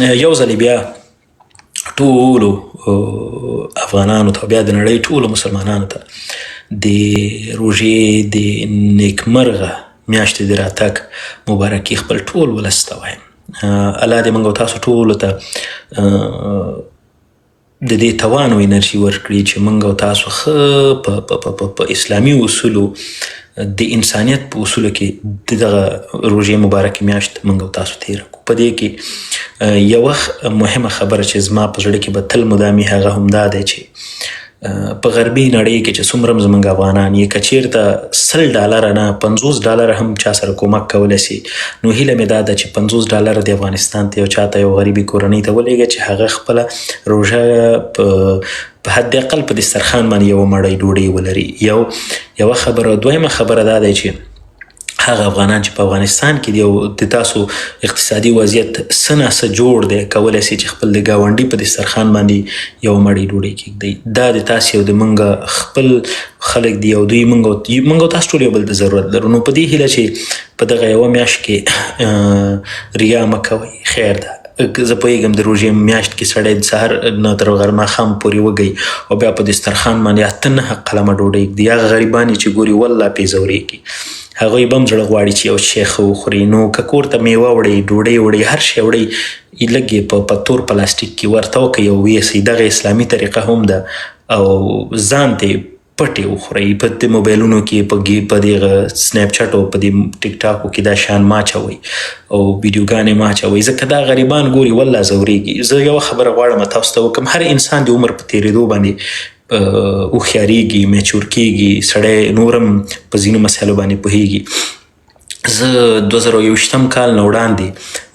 یو ځلې بیا ټولو افغانانو ته بیا د نړۍ ټولو مسلمانانو ته د روژې د نیکمرغه میاشتې د راتګ مبارکي خپل ټول ولس ته وایم. الله دې موږ او تاسو ټولو ته د دې توان او انرژي ورکړي چې موږ او تاسو ښه په اسلامي اصولو د انسانیت په اصولو کې دغه روژې مبارکې میاشت موږ او تاسو تېره کړو. په دې کې یوه مهمه خبره چې زما په زړه کې به تل مدامي هغه همدا دی چې په غربي نړۍ کې چې څومره هم زموږ افغانان یې که چېرته $100 نه $50 هم چا سره کومک کولی سي نو هیله مې دا ده چې $50 د افغانستان ته یو چاته یو غریبي کورنۍ ته ولېږه چې هغه خپله روژه په حد اقل په دسترخوان باندې یوه مړۍ ډوډۍ ولري. یوه خبره. دویمه خبره دا دی چې هغه افغانان چې په افغانستان کې دی او د تاسو اقتصادي وضعیت څه ناڅه جوړ دی کولی سي چې خپل د ګاونډي په دسترخوان باندې یوه مړۍ ډوډۍ کېږدئ. دا د تاسې او د موږ خپل خلک دي او دوی موږ او تاسو ټول یو بل ته ضرورت لرو. نو په دې هیله چې په دغه یوه میاشت کې ریا مه کوئ. خیر ده، زه پوهېږم د روژې میاشت کې سړی د سهار نه تر غرماښام پورې وږی او بیا په دسترخوان باندې 8-9 قلمه ډوډۍ ږدي. هغه غریبان چې ګوري والله پې ځورېږي، هغوی به هم زړه غواړي چې یو شی ښه وخوري. نو که کور ته میوه وړئ، ډوډۍ وړئ، هر شی وړئ، لږ یې په تور پلاستیک کې ورته وکئ او ویسئ. دغه اسلامي طریقه هم ده او ځان ته پټې وخورئ. په دې موبایلونو کې په دغه سنیپ چټ او په دې ټیک ټاکو کې دا شیان مه اچوئ او ویډیوګانې مه اچوئ، ځکه دا غریبان ګوري والله ځورېږي. زه یوه خبره غواړم تاسو ته وکړم، هر انسان د عمر په تېرېدو باندې هوښیارېږي، میچور کېږي، سړی نور هم په ځینو مسایلو باندې پوهېږي. زه 2021 کال نه وړاندې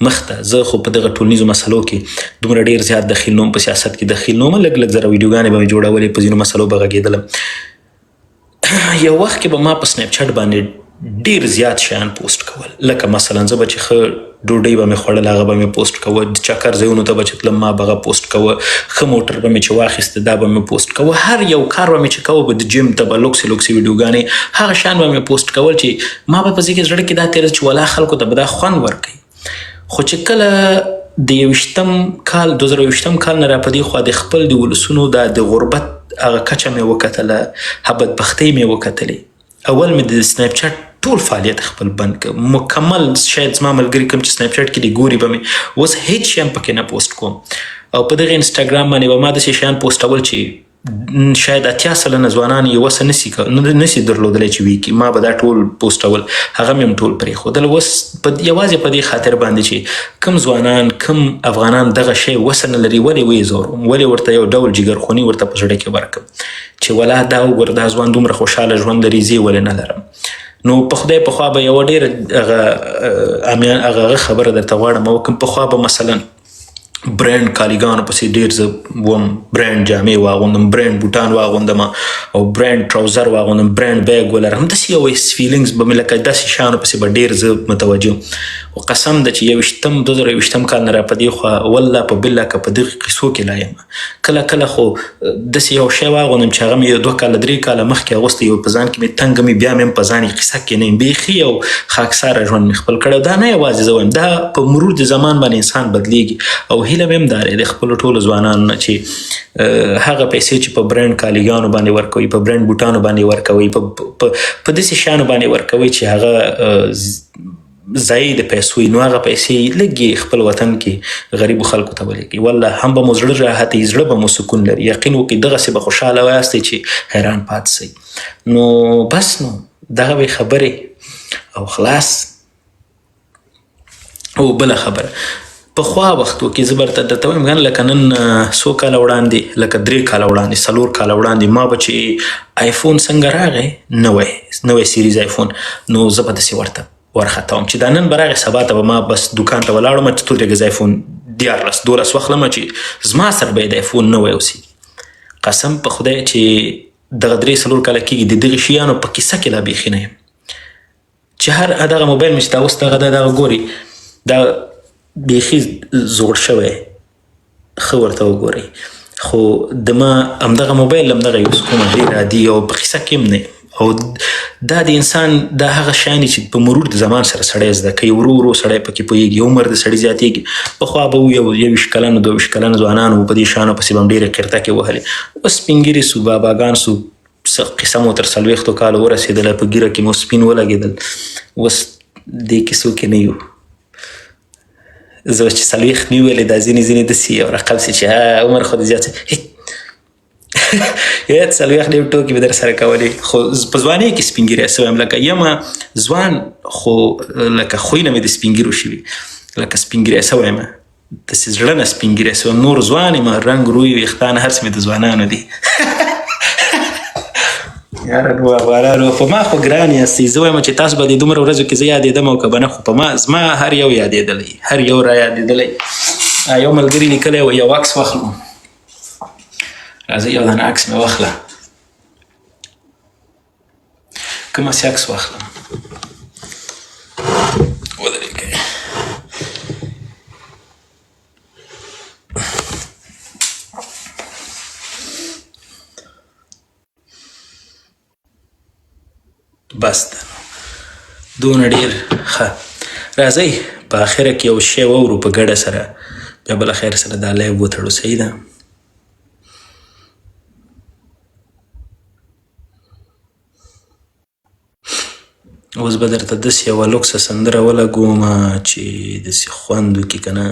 مخته زه خو په دغه ټولنیزو مسلو کې دومره ډېر زیات دخیل نه وم، په سیاست کې دخیل نه وم، لږ ذره ویډیوګانې به مې جوړولې، په ځینو مسلو به غږېدلم. یو وخت کې به ما په سنیپ چټ باندې ډېر زیات شیان پوسټ کول، لکه مثلا زه به چې ښه ډوډۍ به مې خوړل هغه به مې پوسټ کوه، د چکر ځایونو ته به چې تلم ما به هغه پوسټ کوه، ښه موټر به مې چې واخیسته دا به مې پوسټ کوه، هر یو کار به مې چې کوه به د جیم ته به لوکسې ویډیوګانې هغه شیان به مې پوسټ کول چې ما به په ځکه زړه کې دا تېره چې ولا خلکو ته به دا خوند ورکوي. خو چې کله د 2021 کال نه را په دې خوا د خپل د ولسونو د غربت هغه کچه مې وکتله، بدبختۍ مې وکتلې. اول مې د سنیپ چټ ټول فعالیت خپل بند کړ، مکمل. شاید زما ملګري کوم چې سنیپ چټ کې دي ګوري به مې اوس هیڅ شی هم پکې نه پوسټ کوم. او په دغه انسټاګرام باندې به ما داسې شیان پوسټول چې شاید 80% ځوانان یې وسه نسي درلودلی چې وي ما به دا ټول پوسټول، هغه مې هم ټول پرېښودل. اوس یوازې په دې خاطر باندې چې کوم ځوانان کوم افغانان دغه شی وسه نه لري ولې ویې ځوروم، ولې ورته یو ډول جګرخوني ورته په زړه کې ورکړم چې ولا دا وګوره دا ځوان دومره خوشحاله ژوند لري زه یې ولې نه لرم. نو په خدای په خوا به یوه ډېره هغه خبره درته غواړم وکړم. په خوا به مثلا برانډ کالیګانو پسې ډېر زه وم، برانډ جامې واغوندم، برانډ بوټان واغوندم او برانډ ټراوزر واغوندم، برانډ بیګ ولرم، داسې یو فیلینګز به مې لکه داسې شیانو پسې به ډېر زه متوجه. او قسم ده چې 2021 کال نه را په دې خوا والله په بالله که په دغې قصو کې لا یم. کله کله خو داسې یو شی واغوندم چې هغه مې 2 کاله 3 کاله مخکې اغوستی یو په ځان کې مې تنګه مې بیا مې په ځان یې قصه کې نه یم، بیخي یو خاکساره ژوند مې خپل کړی. دا نه یوازې زه وایم، دا په مرور د زمان باندې انسان بدلیږي. او هیله مې هم دا دی د خپلو ټولو ځوانانو نه چې هغه پیسې چې په برانډ کالیګانو باندې ورکوي، په برانډ بوټانو باندې ورکوي، په داسې شیانو باندې ورکوي چې هغه ضایع د پیسو وي، نو هغه پیسې لږ خپل وطن کې غریبو خلکو ته ولېږئ. والله هم به مو زړه راحت وي، زړه به مو سکون لري، یقین وکړئ دغسې به خوشحاله ویاستئ چې حیران پاتې سئ. نو بس نو دغه وې خبرې او خلاص. او بله خبره پخوا وختو کې زه برته درته وایم ګن لکه نن 100 کاله وړاندې، لکه 3 کاله وړاندې، 4 کاله وړاندې ما به چې آیفون څنګه راغی نوی سیریز آیفون، نو زه به داسې ورته ورخطوم چې دا نن به راغی سبا ته به ما بس دوکان ته ولاړم چې تو دغه آیفون 12 واخلم چې زما سره به د آیفون نوی اوسي. قسم په خدای چې دغه 3-4 کاله کېږي د دغې شیانو په کیسه کې لا بیخي نه یم چې هر دغه موبایل مې چې دا اوس دغه ګوري دا بیخي زوړ شوی، ښه ورته وګورئ. خو د ما همدغه موبایل همدغه یوز کوم ډېر عادي او په قیسه کې هم نه یم او دا د انسان دا هغه شیان دي چې په مرور د زمان سره سړی زده کوي. ورو ورو سړی پکې پوهېږي، عمر د سړي زیاتېږي. پخوا به یو 21 کلن 22 کلن ځوانان وو په دې شیانو پسې به هم ډېرې قرتکې وهلې. اوس سپین ږیري سو، باباګان سو، څه قصه مو تر 40 کالو ورسېدله، په ږیره کې مو سپین ولګېدل. اوس دې کیسو کې نه یو. زه چې 40 مې ویلې دا ځینې داسې یو رقم سي چې عمر خو دې زیات یا 40 ډېر ټوکې به در سره کولې. خو په ځوانۍ کې سپین ږیری سوی یم، لکه یمه ځوان خو لکه خوی نه مې د سپین ږیرو شوي، لکه سپین ږیری سوی یم، داسې زړه نه سپین ږیری سوی یم. نور ځوان یم، رنګ روی ویښتان هر څه مې د ځوانانو دي. یاره نو افغانانو په ما خو ګران یاستئ. زه وایم چې تاسو به د دومره ورځو کې زه یادېدم او که به نه، خو په ما زما هر یو یادېدلی، هر یو را یادېدلی. یو ملګري لیکلی و یو عکس واخلو. راځئ یو دانه عکس مې واخله. کوم هسې عکس واخلم؟ ودرېږئ. بس ده نو، دونه ډېر ښه. راځئ په اخره کې یو شی واورو په ګډه سره، بیا بله خیر سره دا لایو وتړو. صحیح ده؟ اوس به درته داسې یوه لوکسه سندره ولګوم چې داسې خوند وکړي که نه.